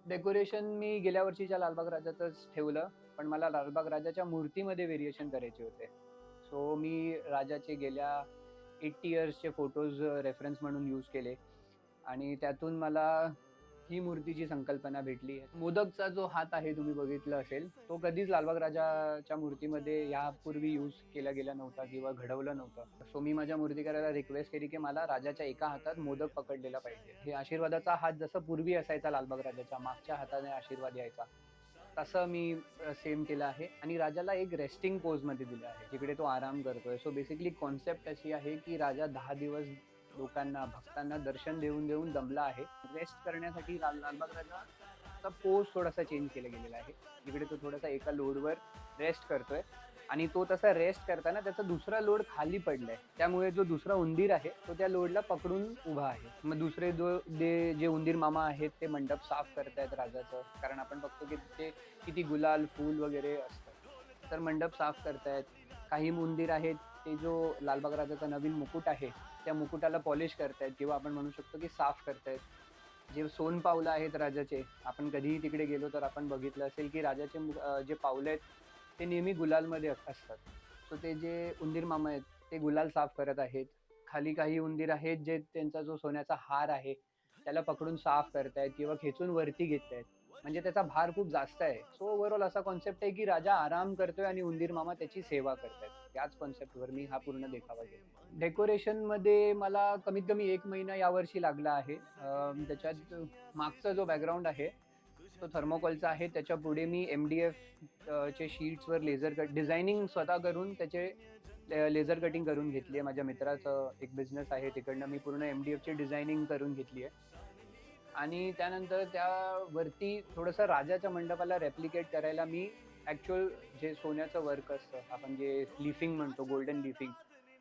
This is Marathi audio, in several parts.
डेकोरेशन मी गेल्या वर्षीच्या लालबाग राजाचंच ठेवलं, पण मला लालबाग राजाच्या मूर्तीमध्ये व्हेरिएशन करायचे होते. सो मी राजाचे गेल्या 80 इयर्सचे फोटोज रेफरन्स म्हणून यूज केले आणि त्यातून मला ही मूर्तीची संकल्पना भेटली. मोदकचा जो हात आहे तुम्ही बघितलं असेल, तो कधीच लालबाग राजाच्या मूर्तीमध्ये यापूर्वी यूज केला गेला नव्हता किंवा घडवलं नव्हतं. सो मी माझ्या मूर्तिकाराला रिक्वेस्ट केली, की मला राजाच्या एका हातात मोदक पकडलेला पाहिजे. हे आशीर्वादाचा हात जसं पूर्वी असायचा लालबाग राजाच्या मागच्या हाताने आशीर्वाद यायचा, तसं मी सेम केलं आहे आणि राजाला एक रेस्टिंग पोजमध्ये दिलं आहे, जिकडे तो आराम करतोय. सो बेसिकली कॉन्सेप्ट अशी आहे, की राजा 10 दिवस लोकांना, भक्तांना दर्शन देऊन देऊन दमला आहे. रेस्ट करण्यासाठी लालबाग राजाचा पोज थोडासा चेंज केला गेलेला आहे. जिकडे तो थोडासा एका लोडवर रेस्ट करतोय आणि तो तसा रेस्ट करताना त्याचा दुसरा लोड खाली पडलाय. त्यामुळे जो दुसरा उंदीर आहे तो त्या लोडला पकडून उभा आहे. मग दुसरे जे उंदीर मामा आहेत ते मंडप साफ करतायत राजाचं. कारण आपण बघतो की ते किती गुलाल, फूल वगैरे असतं. तर मंडप साफ करतायत. काही उंदीर आहेत ते जो लालबाग राजाचा नवीन मुकुट आहे, त्या मुकुटाला पॉलिश करतायत किंवा आपण म्हणू शकतो की साफ करतायत. जे सोनपावलं आहेत राजाचे, आपण कधीही तिकडे गेलो तर आपण बघितलं असेल की राजाचे जे पावलं आहेत ते नेहमी गुलालमध्ये असतात. सो ते जे उंदीर मामा आहेत ते गुलाल साफ करत आहेत. खाली काही उंदीर आहेत जे त्यांचा जो सोन्याचा हार आहे त्याला पकडून साफ करतायत किंवा खेचून वरती घेतायत. म्हणजे त्याचा भार खूप जास्त आहे. सो ओव्हरऑल असा कॉन्सेप्ट आहे की राजा आराम करतोय आणि उंदीर मामा त्याची सेवा करतायत. त्याच कॉन्सेप्टवर मी हा पूर्ण देखावा केला. डेकोरेशनमध्ये मला कमीत कमी 1 महिना यावर्षी लागला आहे. त्याच्यात मागचा जो बॅकग्राऊंड आहे तो थर्मोकॉलचा आहे. त्याच्यापुढे मी MDF चे शीट्सवर लेझर कट डिझायनिंग स्वतः करून त्याचे लेझर कटिंग करून घेतली आहे. माझ्या मित्राचं एक बिझनेस आहे, तिकडनं मी पूर्ण MDFची डिझायनिंग करून घेतली आहे. आणि त्यानंतर त्यावरती थोडंसं राजाच्या मंडपाला रेप्लिकेट करायला मी ॲक्चुअल जे सोन्याचं वर्क असतं, आपण जे लीफिंग म्हणतो, गोल्डन लीफिंग,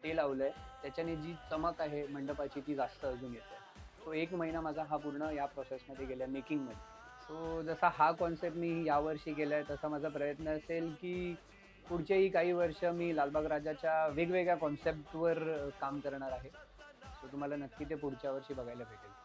ते लावलंय. त्याच्याने जी चमक आहे मंडपाची ती जास्त अजून येते. तो 1 महिना माझा हा पूर्ण या प्रोसेसमध्ये गेला मेकिंगमध्ये. सो जसा हा कॉन्सेप्ट मी यावर्षी केलाय, तसा माझा प्रयत्न असेल की पुढचेही काही वर्ष मी लालबाग राजाच्या वेगवेगळ्या कॉन्सेप्टवर काम करणार आहे. सो तुम्हाला नक्की ते पुढच्या वर्षी बघायला भेटेल.